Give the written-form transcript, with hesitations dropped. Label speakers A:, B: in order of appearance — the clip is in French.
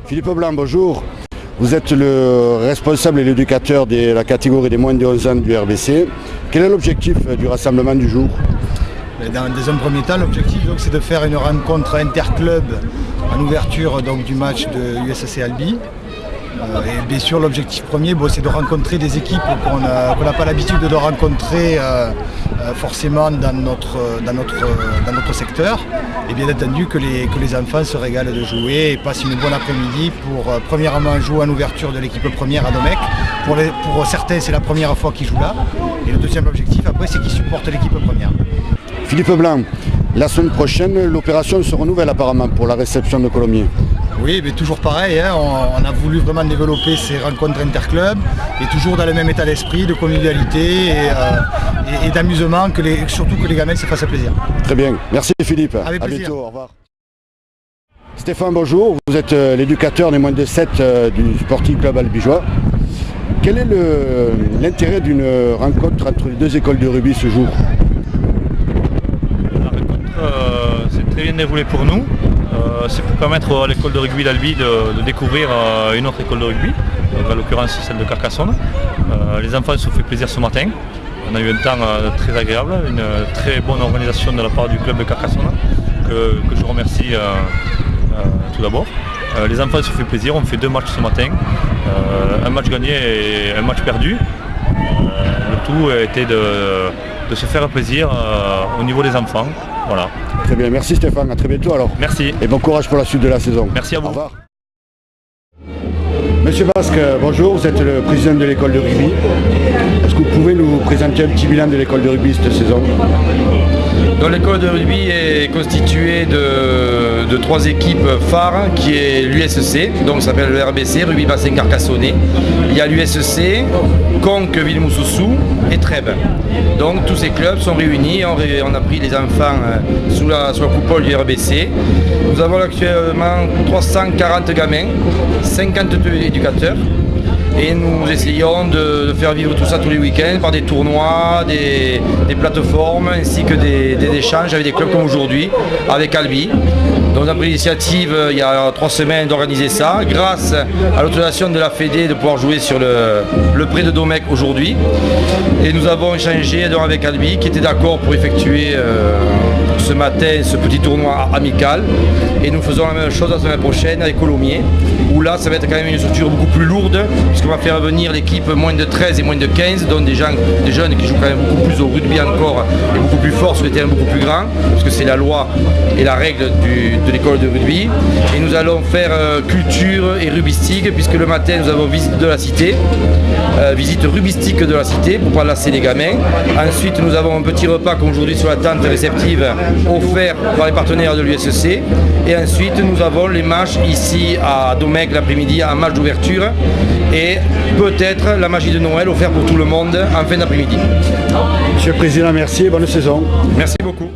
A: Philippe Blanc, bonjour. Vous êtes le responsable et l'éducateur de la catégorie des moins de 11 ans du RBC. Quel est l'objectif du rassemblement du jour?
B: Dans un premier temps, l'objectif c'est de faire une rencontre interclub en ouverture du match de USC Albi. Et bien sûr, l'objectif premier, c'est de rencontrer des équipes qu'on n'a pas l'habitude de rencontrer forcément dans notre secteur. Et bien entendu que les enfants se régalent de jouer et passent une bonne après-midi pour premièrement jouer en ouverture de l'équipe première à Domecq. Pour certains, c'est la première fois qu'ils jouent là. Et le deuxième objectif, après, c'est qu'ils supportent l'équipe première.
A: Philippe Blanc, la semaine prochaine, l'opération se renouvelle apparemment pour la réception de Colomiers.
B: Oui, mais toujours pareil, on a voulu vraiment développer ces rencontres interclubs et toujours dans le même état d'esprit, de convivialité et d'amusement, surtout que les gamins se fassent plaisir.
A: Très bien, merci Philippe,
B: avec plaisir.
A: À bientôt, au revoir. Stéphane, bonjour, vous êtes l'éducateur des moins de 7 du Sporting Club albigeois. Quel est l'intérêt d'une rencontre entre les deux écoles de rugby ce jour?
C: La rencontre s'est très bien déroulée pour nous. C'est pour permettre à l'école de rugby d'Albi de découvrir une autre école de rugby, donc en l'occurrence celle de Carcassonne. Les enfants se sont fait plaisir ce matin. On a eu un temps très agréable, une très bonne organisation de la part du club de Carcassonne, que je remercie tout d'abord. Les enfants se sont fait plaisir, on fait 2 matchs ce matin, un match gagné et un match perdu. Le tout était de se faire plaisir au niveau des enfants. Voilà.
A: Très bien, merci Stéphane, à très bientôt alors.
C: Merci.
A: Et bon courage pour la suite de la saison.
C: Merci à vous.
A: Au revoir. Monsieur Basque, bonjour, vous êtes le président de l'école de rugby. Est-ce que vous pouvez nous présenter un petit bilan de l'école de rugby cette saison?
D: Donc l'école de rugby est constituée de 3 équipes phares, qui est l'USC, donc ça s'appelle le RBC, Rugby Bassin Carcassonnais. Il y a l'USC, Conques, Villemoussoussou et Trèbes. Donc tous ces clubs sont réunis, on a pris les enfants sous la coupole du RBC. Nous avons actuellement 340 gamins, 52 éducateurs. Et nous essayons de faire vivre tout ça tous les week-ends par des tournois, des plateformes ainsi que des échanges avec des clubs comme aujourd'hui, avec Albi. Donc on a pris l'initiative il y a 3 semaines d'organiser ça, grâce à l'autorisation de la Fédé de pouvoir jouer sur le pré de Domecq aujourd'hui. Et nous avons échangé avec Albi qui était d'accord pour effectuer ce matin ce petit tournoi amical. Et nous faisons la même chose la semaine prochaine avec Colomiers, où là ça va être quand même une structure beaucoup plus lourde, puisqu'on va faire venir l'équipe moins de 13 et moins de 15, donc des jeunes qui jouent quand même beaucoup plus au rugby encore et beaucoup plus fort sur des terrains beaucoup plus grands, parce que c'est la loi et la règle de l'école de rugby. Et nous allons faire culture et rugbyistique, puisque le matin nous avons visite de la cité, visite rugbyistique de la cité pour pas lasser les gamins. Ensuite nous avons un petit repas comme aujourd'hui sur la tente réceptive offert par les partenaires de l'USC. Et ensuite nous avons les matchs ici à Domecq l'après-midi, un match d'ouverture et peut-être la magie de Noël offerte pour tout le monde en fin d'après-midi.
A: Monsieur le Président, merci et bonne saison.
D: Merci beaucoup.